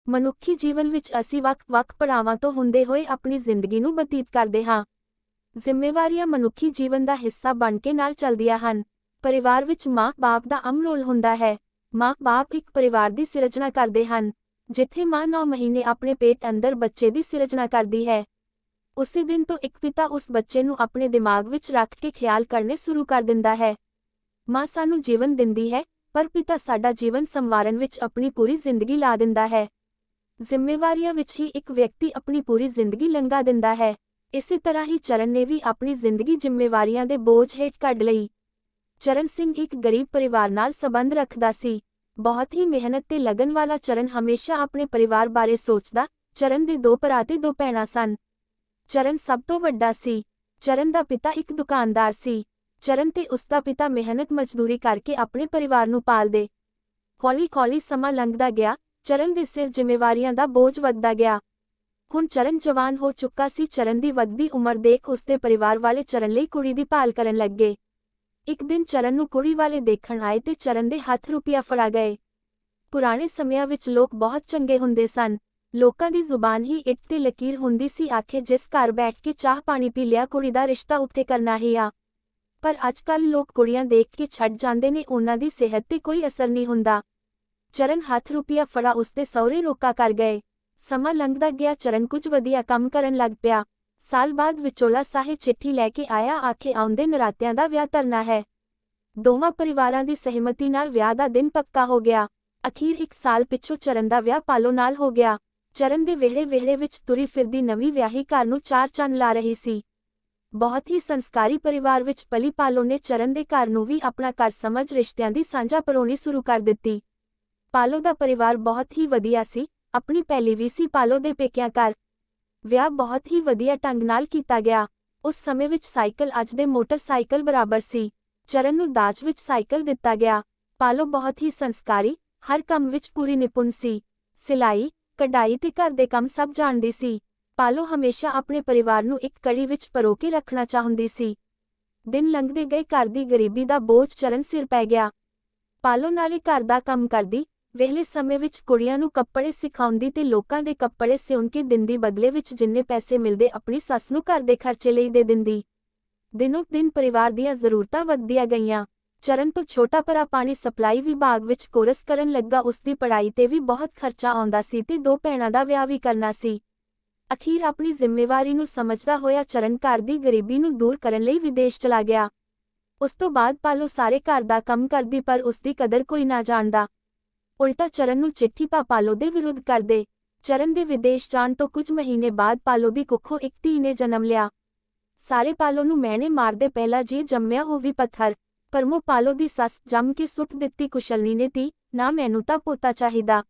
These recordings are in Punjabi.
ਮਨੁੱਖੀ ਜੀਵਨ ਵਿੱਚ ਅਸੀਂ ਵੱਖ-ਵੱਖ ਪੜਾਵਾਂ ਤੋਂ ਹੁੰਦੇ ਹੋਏ ਆਪਣੀ ਜ਼ਿੰਦਗੀ ਨੂੰ ਬਤੀਤ ਕਰਦੇ ਹਾਂ। ਜ਼ਿੰਮੇਵਾਰੀਆਂ ਮਨੁੱਖੀ ਜੀਵਨ ਦਾ ਹਿੱਸਾ ਬਣ ਕੇ ਨਾਲ ਚੱਲਦੀਆਂ ਹਨ। ਪਰਿਵਾਰ ਵਿੱਚ ਮਾਂ-ਬਾਪ ਦਾ ਅਹਿਮ ਰੋਲ ਹੁੰਦਾ ਹੈ। ਮਾਂ-ਬਾਪ ਇੱਕ ਪਰਿਵਾਰ ਦੀ ਸਿਰਜਣਾ ਕਰਦੇ ਹਨ। ਜਿੱਥੇ ਮਾਂ 9 ਮਹੀਨੇ ਆਪਣੇ ਪੇਟ ਅੰਦਰ ਬੱਚੇ ਦੀ ਸਿਰਜਣਾ ਕਰਦੀ ਹੈ, ਉਸੇ ਦਿਨ ਤੋਂ ਇੱਕ ਪਿਤਾ ਉਸ ਬੱਚੇ ਨੂੰ ਆਪਣੇ ਦਿਮਾਗ ਵਿੱਚ ਰੱਖ ਕੇ ਖਿਆਲ ਕਰਨੇ ਸ਼ੁਰੂ ਕਰ ਦਿੰਦਾ ਹੈ। ਮਾਂ ਸਾਨੂੰ ਜੀਵਨ ਦਿੰਦੀ ਹੈ, ਪਰ ਪਿਤਾ ਸਾਡਾ ਜੀਵਨ ਸੰਵਾਰਨ ਵਿੱਚ ਆਪਣੀ ਪੂਰੀ ਜ਼ਿੰਦਗੀ ਲਾ ਦਿੰਦਾ ਹੈ। ਜ਼ਿੰਮੇਵਾਰੀਆਂ ਵਿੱਚ ਹੀ ਇੱਕ ਵਿਅਕਤੀ ਆਪਣੀ ਪੂਰੀ ਜ਼ਿੰਦਗੀ ਲੰਘਾ ਦਿੰਦਾ ਹੈ। ਇਸੇ ਤਰ੍ਹਾਂ ਹੀ ਚਰਨ ਨੇ ਵੀ ਆਪਣੀ ਜ਼ਿੰਦਗੀ ਜ਼ਿੰਮੇਵਾਰੀਆਂ ਦੇ ਬੋਝ ਹੇਠ ਕੱਢ ਲਈ। ਚਰਨ ਸਿੰਘ ਇੱਕ ਗਰੀਬ ਪਰਿਵਾਰ ਨਾਲ ਸੰਬੰਧ ਰੱਖਦਾ ਸੀ। ਬਹੁਤ ਹੀ ਮਿਹਨਤ ਤੇ ਲਗਨ ਵਾਲਾ ਚਰਨ ਹਮੇਸ਼ਾ ਆਪਣੇ ਪਰਿਵਾਰ ਬਾਰੇ ਸੋਚਦਾ। ਚਰਨ ਦੇ 2 ਭਰਾ ਤੇ 2 ਭੈਣਾਂ ਸਨ। ਚਰਨ ਸਭ ਤੋਂ ਵੱਡਾ ਸੀ। ਚਰਨ ਦਾ ਪਿਤਾ ਇੱਕ ਦੁਕਾਨਦਾਰ ਸੀ। ਚਰਨ ਤੇ ਉਸਦਾ ਪਿਤਾ ਮਿਹਨਤ ਮਜ਼ਦੂਰੀ ਕਰਕੇ ਆਪਣੇ ਪਰਿਵਾਰ ਨੂੰ ਪਾਲਦੇ। ਹੌਲੀ-ਹੌਲੀ ਸਮਾਂ ਲੰਘਦਾ ਗਿਆ। ਚਰਨ ਦੇ ਸਿਰ ਜ਼ਿੰਮੇਵਾਰੀਆਂ ਦਾ ਬੋਝ ਵੱਧਦਾ ਗਿਆ। ਹੁਣ ਚਰਨ ਜਵਾਨ ਹੋ ਚੁੱਕਾ ਸੀ। ਚਰਨ ਦੀ ਵੱਧਦੀ ਉਮਰ ਦੇਖ ਉਸਦੇ ਪਰਿਵਾਰ ਵਾਲੇ ਚਰਨ ਲਈ ਕੁੜੀ ਦੀ ਭਾਲ ਕਰਨ ਲੱਗੇ। ਇੱਕ ਦਿਨ ਚਰਨ ਨੂੰ ਕੁੜੀ ਵਾਲੇ ਦੇਖਣ ਆਏ ਤੇ ਚਰਨ ਦੇ ਹੱਥ ਰੁਪਿਆ ਫੜਾ ਗਏ। ਪੁਰਾਣੇ ਸਮਿਆਂ ਵਿੱਚ ਲੋਕ ਬਹੁਤ ਚੰਗੇ ਹੁੰਦੇ ਸਨ। ਲੋਕਾਂ ਦੀ ਜ਼ੁਬਾਨ ਹੀ ਇੱਟ ਤੇ ਲਕੀਰ ਹੁੰਦੀ ਸੀ। ਆਖੇ ਜਿਸ ਘਰ ਬੈਠ ਕੇ ਚਾਹ ਪਾਣੀ ਪੀ ਲਿਆ, ਕੁੜੀ ਦਾ ਰਿਸ਼ਤਾ ਉੱਥੇ ਕਰਨਾ ਹੀ ਆ। ਪਰ ਅੱਜ-ਕੱਲ੍ਹ ਲੋਕ ਕੁੜੀਆਂ ਦੇਖ ਕੇ ਛੱਡ ਜਾਂਦੇ ਨੇ, ਉਹਨਾਂ ਦੀ ਸਿਹਤ ਤੇ ਕੋਈ ਅਸਰ ਨਹੀਂ ਹੁੰਦਾ। ਚਰਨ ਹੱਥ ਰੁਪਿਆ ਫੜਾ ਉਸਦੇ ਸਹੁਰੇ ਰੋਕਾ ਕਰ ਗਏ। ਸਮਾਂ ਲੰਘਦਾ ਗਿਆ। ਚਰਨ ਕੁਝ ਵਧੀਆ ਕੰਮ ਕਰਨ ਲੱਗ ਪਿਆ। ਸਾਲ ਬਾਅਦ ਵਿਚੋਲਾ ਸਾਹਿਬ ਚਿੱਠੀ ਲੈ ਕੇ ਆਇਆ। ਆਖੇ ਆਉਂਦੇ ਨਰਾਤਿਆਂ ਦਾ ਵਿਆਹ ਕਰਨਾ ਹੈ। ਦੋਵਾਂ ਪਰਿਵਾਰਾਂ ਦੀ ਸਹਿਮਤੀ ਨਾਲ ਵਿਆਹ ਦਾ ਦਿਨ ਪੱਕਾ ਹੋ ਗਿਆ। ਅਖੀਰ 1 ਸਾਲ ਪਿੱਛੋਂ ਚਰਨ ਦਾ ਵਿਆਹ ਪਾਲੋ ਨਾਲ ਹੋ ਗਿਆ। ਚਰਨ ਦੇ ਵਿਹੜੇ ਵਿੱਚ ਤੁਰੀ ਫਿਰਦੀ ਨਵੀਂ ਵਿਆਹੀ ਘਰ ਨੂੰ 4 ਚੰਨ ਲਾ ਰਹੀ ਸੀ। ਬਹੁਤ ਹੀ ਸੰਸਕਾਰੀ ਪਰਿਵਾਰ ਵਿੱਚ ਪਲੀ ਪਾਲੋ ਨੇ ਚਰਨ ਦੇ ਘਰ ਨੂੰ ਵੀ ਆਪਣਾ ਘਰ ਸਮਝ ਰਿਸ਼ਤਿਆਂ ਦੀ ਸਾਂਝਾ ਪਰੋਣੀ ਸ਼ੁਰੂ ਕਰ ਦਿੱਤੀ। ਪਾਲੋ ਦਾ ਪਰਿਵਾਰ ਬਹੁਤ ਹੀ ਵਧੀਆ ਸੀ। ਆਪਣੀ ਪਹਿਲੀ ਵੀ ਸੀ ਪਾਲੋ ਦੇ ਪੇਕਿਆਂ ਘਰ। ਵਿਆਹ ਬਹੁਤ ਹੀ ਵਧੀਆ ਢੰਗ ਨਾਲ ਕੀਤਾ ਗਿਆ। ਉਸ ਸਮੇਂ ਵਿੱਚ ਸਾਈਕਲ ਅੱਜ ਦੇ ਮੋਟਰਸਾਈਕਲ ਬਰਾਬਰ ਸੀ। ਚਰਨ ਨੂੰ ਦਾਜ ਵਿੱਚ ਸਾਈਕਲ ਦਿੱਤਾ ਗਿਆ। ਪਾਲੋ ਬਹੁਤ ਹੀ ਸੰਸਕਾਰੀ, ਹਰ ਕੰਮ ਵਿੱਚ ਪੂਰੀ ਨਿਪੁੰਨ ਸੀ। ਸਿਲਾਈ, ਕਢਾਈ ਤੇ ਘਰ ਦੇ ਕੰਮ ਸਭ ਜਾਣਦੀ ਸੀ। ਪਾਲੋ ਹਮੇਸ਼ਾ ਆਪਣੇ ਪਰਿਵਾਰ ਨੂੰ ਇੱਕ ਕੜੀ ਵਿੱਚ ਪਰੋ ਕੇ ਰੱਖਣਾ ਚਾਹੁੰਦੀ ਸੀ। ਦਿਨ ਲੰਘਦੇ ਗਏ। ਘਰ ਦੀ ਗਰੀਬੀ ਦਾ ਬੋਝ ਚਰਨ ਸਿਰ ਪੈ ਗਿਆ। ਪਾਲੋ ਨਾਲੇ ਘਰ ਦਾ ਕੰਮ ਕਰਦੀ, ਵਿਹਲੇ ਸਮੇਂ ਵਿੱਚ ਕੁੜੀਆਂ ਨੂੰ ਕੱਪੜੇ ਸਿਖਾਉਂਦੀ ਤੇ ਲੋਕਾਂ ਦੇ ਕੱਪੜੇ ਸਿਉਣ ਕੇ ਦਿੰਦੀ। ਬਦਲੇ ਵਿੱਚ ਜਿੰਨੇ ਪੈਸੇ ਮਿਲਦੇ ਆਪਣੀ ਸੱਸ ਨੂੰ ਘਰ ਦੇ ਖਰਚੇ ਲਈ ਦੇ ਦਿੰਦੀ। ਦਿਨੋਂ ਦਿਨ ਪਰਿਵਾਰ ਦੀਆਂ ਜ਼ਰੂਰਤਾਂ ਵੱਧਦੀਆਂ ਗਈਆਂ। ਚਰਨ ਤੋਂ ਛੋਟਾ ਭਰਾ ਪਾਣੀ ਸਪਲਾਈ ਵਿਭਾਗ ਵਿੱਚ ਕੋਰਸ ਕਰਨ ਲੱਗਾ। ਉਸਦੀ ਪੜ੍ਹਾਈ ਤੇ ਵੀ ਬਹੁਤ ਖਰਚਾ ਆਉਂਦਾ ਸੀ ਤੇ 2 ਭੈਣਾਂ ਦਾ ਵਿਆਹ ਵੀ ਕਰਨਾ ਸੀ। ਅਖੀਰ ਆਪਣੀ ਜ਼ਿੰਮੇਵਾਰੀ ਨੂੰ ਸਮਝਦਾ ਹੋਇਆ ਚਰਨ ਘਰ ਦੀ ਗਰੀਬੀ ਨੂੰ ਦੂਰ ਕਰਨ ਲਈ ਵਿਦੇਸ਼ ਚਲਾ ਗਿਆ। ਉਸ ਤੋਂ ਬਾਅਦ ਪਾਲੋ ਸਾਰੇ ਘਰ ਦਾ ਕੰਮ ਕਰਦੀ, ਪਰ ਉਸਦੀ ਕਦਰ ਕੋਈ ਨਾ ਜਾਣਦਾ। ਉਲਟਾ ਚਰਨ ਨੂੰ ਚਿੱਠੀ ਪਾ ਪਾਲੋ ਦੇ ਵਿਰੁੱਧ ਕਰਦੇ। ਚਰਨ ਦੇ ਵਿਦੇਸ਼ ਜਾਣ ਤੋਂ ਕੁਝ ਮਹੀਨੇ ਬਾਅਦ ਪਾਲੋ ਦੀ ਕੁੱਖੋਂ ਇੱਕ ਧੀ ਨੇ ਜਨਮ ਲਿਆ। ਸਾਰੇ ਪਾਲੋ ਨੂੰ ਮੈਨੇ ਮਾਰਦੇ, ਪਹਿਲਾ ਜੀ ਜੰਮਿਆ ਉਹ ਵੀ ਪੱਥਰ। ਪਰਮੋ ਪਾਲੋ ਦੀ ਸੱਸ ਜੰਮ ਕੇ ਸੁੱਟ ਦਿੱਤੀ ਕੁਸ਼ਲਨੀ ਨੇ ਧੀ, ਨਾ ਮੈਨੂੰ ਤਾਂ ਪੋਤਾ ਚਾਹੀਦਾ।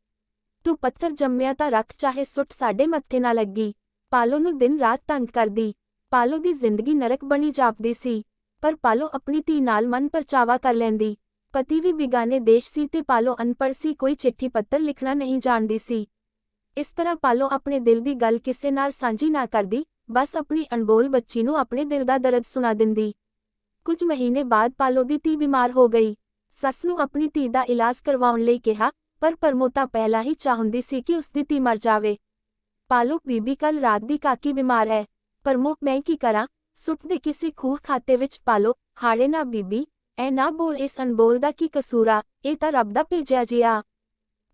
ਤੂੰ ਪੱਥਰ ਜੰਮਿਆ ਤਾਂ ਰੱਖ, ਚਾਹੇ ਸੁੱਟ ਸਾਡੇ ਮੱਥੇ ਨਾ ਲੱਗੀ। ਪਾਲੋ ਨੂੰ ਦਿਨ ਰਾਤ ਤੰਗ ਕਰਦੀ। ਪਾਲੋ ਦੀ ਜ਼ਿੰਦਗੀ ਨਰਕ ਬਣੀ ਜਾਪਦੀ ਸੀ। ਪਰ ਪਾਲੋ ਆਪਣੀ ਧੀ ਨਾਲ ਮਨ ਪਰਚਾਵਾ ਕਰ ਲੈਂਦੀ। ਪਤੀ ਵੀ ਬਿਗਾਨੇ ਦੇਸ਼ ਸੀ ਤੇ ਪਾਲੋ ਅਨਪੜ੍ਹ ਸੀ, ਕੋਈ ਚਿੱਠੀ ਪੱਤਰ ਲਿਖਣਾ ਨਹੀਂ ਜਾਣਦੀ ਸੀ। ਇਸ ਤਰ੍ਹਾਂ ਪਾਲੋ ਆਪਣੇ ਦਿਲ ਦੀ ਗੱਲ ਕਿਸੇ ਨਾਲ ਸਾਂਝੀ ਨਾ ਕਰਦੀ, ਬਸ ਆਪਣੀ ਅਣਬੋਲ ਬੱਚੀ ਨੂੰ ਆਪਣੇ ਦਿਲ ਦਾ ਦਰਦ ਸੁਣਾ ਦਿੰਦੀ। ਕੁਝ ਮਹੀਨੇ ਬਾਅਦ ਪਾਲੋ ਦੀ ਧੀ ਬਿਮਾਰ ਹੋ ਗਈ। ਸੱਸ ਨੂੰ ਆਪਣੀ ਧੀ ਦਾ ਇਲਾਜ ਕਰਵਾਉਣ ਲਈ ਕਿਹਾ, ਪਰ ਪਰਮੋ ਤਾਂ ਪਹਿਲਾਂ ਹੀ ਚਾਹੁੰਦੀ ਸੀ ਕਿ ਉਸਦੀ ਧੀ ਮਰ ਜਾਵੇ। ਪਾਲੋ, ਬੀਬੀ ਕੱਲ ਰਾਤ ਦੀ ਕਾਕੀ ਬਿਮਾਰ ਹੈ। ਪਰਮੋ, ਮੈਂ ਕੀ ਕਰਾਂ? ਸੁੱਟ ਦੇ ਕਿਸੇ ਖੂਹ ਖਾਤੇ ਵਿੱਚ। ਪਾਲੋ, ਹਾੜੇ ਨਾ ਬੀਬੀ, ਐ ਨਾ ਬੋਲ, ਇਸ ਅਣਬੋਲ ਦਾ ਕੀ ਕਸੂਰ ਆ? ਇਹ ਤਾਂ ਰੱਬ ਦਾ ਭੇਜਿਆ ਜਿਹਾ।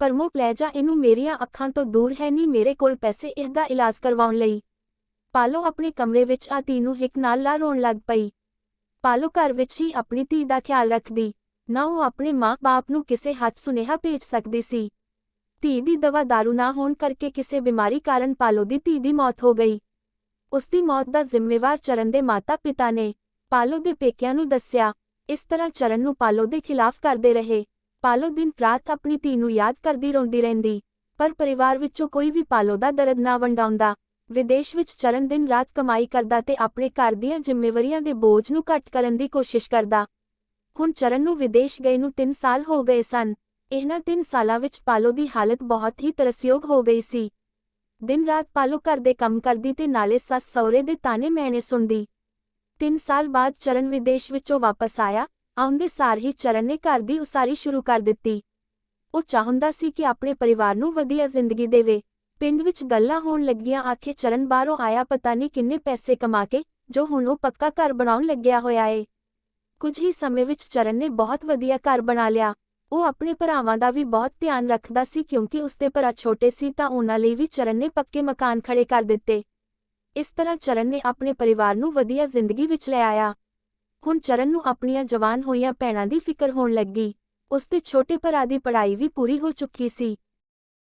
ਪਰਮੋ, ਲੈ ਜਾ ਇਹਨੂੰ, ਮੇਰੀਆਂ ਅੱਖਾਂ ਤੋਂ ਦੂਰ ਹੈ ਨਹੀਂ ਮੇਰੇ ਕੋਲ ਪੈਸੇ ਇਹਦਾ ਇਲਾਜ ਕਰਵਾਉਣ ਲਈ। ਪਾਲੋ ਆਪਣੇ ਕਮਰੇ ਵਿੱਚ ਆ ਧੀ ਨੂੰ ਹਿੱਕ ਨਾਲ ਲਾ ਰੋਣ ਲੱਗ ਪਈ। ਪਾਲੋ ਘਰ ਵਿੱਚ ਹੀ ਆਪਣੀ ਧੀ ਦਾ ਖਿਆਲ ਰੱਖਦੀ, ਨਾ ਉਹ ਆਪਣੇ ਮਾਂ-ਬਾਪ ਨੂੰ ਕਿਸੇ ਹੱਥ ਸੁਨੇਹਾ ਭੇਜ ਸਕਦੀ ਸੀ। ਧੀ ਦੀ ਦਵਾ ਦਾਰੂ ਨਾ ਹੋਣ ਕਰਕੇ ਕਿਸੇ ਬਿਮਾਰੀ ਕਾਰਨ ਪਾਲੋ ਦੀ ਧੀ ਦੀ ਮੌਤ ਹੋ ਗਈ। ਉਸਦੀ ਮੌਤ ਦਾ ਜ਼ਿੰਮੇਵਾਰ ਚਰਨ ਦੇ ਮਾਤਾ-ਪਿਤਾ ਨੇ ਪਾਲੋ ਦੇ ਪੇਕਿਆਂ ਨੂੰ ਦੱਸਿਆ। ਇਸ ਤਰ੍ਹਾਂ ਚਰਨ ਨੂੰ ਪਾਲੋ ਦੇ ਖਿਲਾਫ ਕਰਦੇ ਰਹੇ। ਪਾਲੋ ਦਿਨ ਰਾਤ ਆਪਣੀ ਧੀ ਨੂੰ ਯਾਦ ਕਰਦੀ ਰੋਂਦੀ ਰਹਿੰਦੀ, ਪਰ ਪਰਿਵਾਰ ਵਿੱਚੋਂ ਕੋਈ ਵੀ ਪਾਲੋ ਦਾ ਦਰਦ ਨਾ ਵੰਡਾਉਂਦਾ। ਵਿਦੇਸ਼ ਵਿੱਚ ਚਰਨ ਦਿਨ ਰਾਤ ਕਮਾਈ ਕਰਦਾ ਤੇ ਆਪਣੇ ਘਰ ਦੀਆਂ ਜ਼ਿੰਮੇਵਾਰੀਆਂ ਦੇ ਬੋਝ ਨੂੰ ਘੱਟ ਕਰਨ ਦੀ ਕੋਸ਼ਿਸ਼ ਕਰਦਾ। ਹੁਣ ਚਰਨ ਨੂੰ ਵਿਦੇਸ਼ ਗਏ ਨੂੰ 3 ਸਾਲ ਹੋ ਗਏ ਸਨ। ਇਹਨਾਂ 3 ਸਾਲਾਂ ਵਿੱਚ ਪਾਲੋ ਦੀ ਹਾਲਤ ਬਹੁਤ ਹੀ ਤਰਸਯੋਗ ਹੋ ਗਈ ਸੀ। ਦਿਨ ਰਾਤ ਪਾਲੋ ਘਰ ਦੇ ਕੰਮ ਕਰਦੀ ਤੇ ਨਾਲੇ ਸੱਸ ਸਹੁਰੇ ਦੇ ਤਾਨੇ ਮਿਹਣੇ ਸੁਣਦੀ। 3 ਸਾਲ ਬਾਅਦ ਚਰਨ ਵਿਦੇਸ਼ ਵਿੱਚੋਂ ਵਾਪਸ ਆਇਆ। ਆਉਂਦੇ ਸਾਰ ਹੀ ਚਰਨ ਨੇ ਘਰ ਦੀ ਉਸਾਰੀ ਸ਼ੁਰੂ ਕਰ ਦਿੱਤੀ। ਉਹ ਚਾਹੁੰਦਾ ਸੀ ਕਿ ਆਪਣੇ ਪਰਿਵਾਰ ਨੂੰ ਵਧੀਆ ਜ਼ਿੰਦਗੀ ਦੇਵੇ। ਪਿੰਡ ਵਿੱਚ ਗੱਲਾਂ ਹੋਣ ਲੱਗੀਆਂ, ਆਖੇ ਚਰਨ ਬਾਹਰੋਂ ਆਇਆ ਪਤਾ ਨਹੀਂ ਕਿੰਨੇ ਪੈਸੇ ਕਮਾ ਕੇ, ਜੋ ਹੁਣ ਉਹ ਪੱਕਾ ਘਰ ਬਣਾਉਣ ਲੱਗਿਆ ਹੋਇਆ ਏ। ਕੁਝ ਹੀ ਸਮੇਂ ਵਿੱਚ ਚਰਨ ਨੇ ਬਹੁਤ ਵਧੀਆ ਘਰ ਬਣਾ ਲਿਆ। ਉਹ ਆਪਣੇ ਭਰਾਵਾਂ ਦਾ ਵੀ ਬਹੁਤ ਧਿਆਨ ਰੱਖਦਾ ਸੀ, ਕਿਉਂਕਿ ਉਸਦੇ ਭਰਾ ਛੋਟੇ ਸੀ ਤਾਂ ਉਹਨਾਂ ਲਈ ਵੀ ਚਰਨ ਨੇ ਪੱਕੇ ਮਕਾਨ ਖੜੇ ਕਰ ਦਿੱਤੇ। ਇਸ ਤਰ੍ਹਾਂ ਚਰਨ ਨੇ ਆਪਣੇ ਪਰਿਵਾਰ ਨੂੰ ਵਧੀਆ ਜ਼ਿੰਦਗੀ ਵਿੱਚ ਲੈ ਆਇਆ। ਹੁਣ ਚਰਨ ਨੂੰ ਆਪਣੀਆਂ ਜਵਾਨ ਹੋਈਆਂ ਭੈਣਾਂ ਦੀ ਫਿਕਰ ਹੋਣ ਲੱਗੀ। ਉਸਦੇ ਛੋਟੇ ਭਰਾ ਦੀ ਪੜ੍ਹਾਈ ਵੀ ਪੂਰੀ ਹੋ ਚੁੱਕੀ ਸੀ।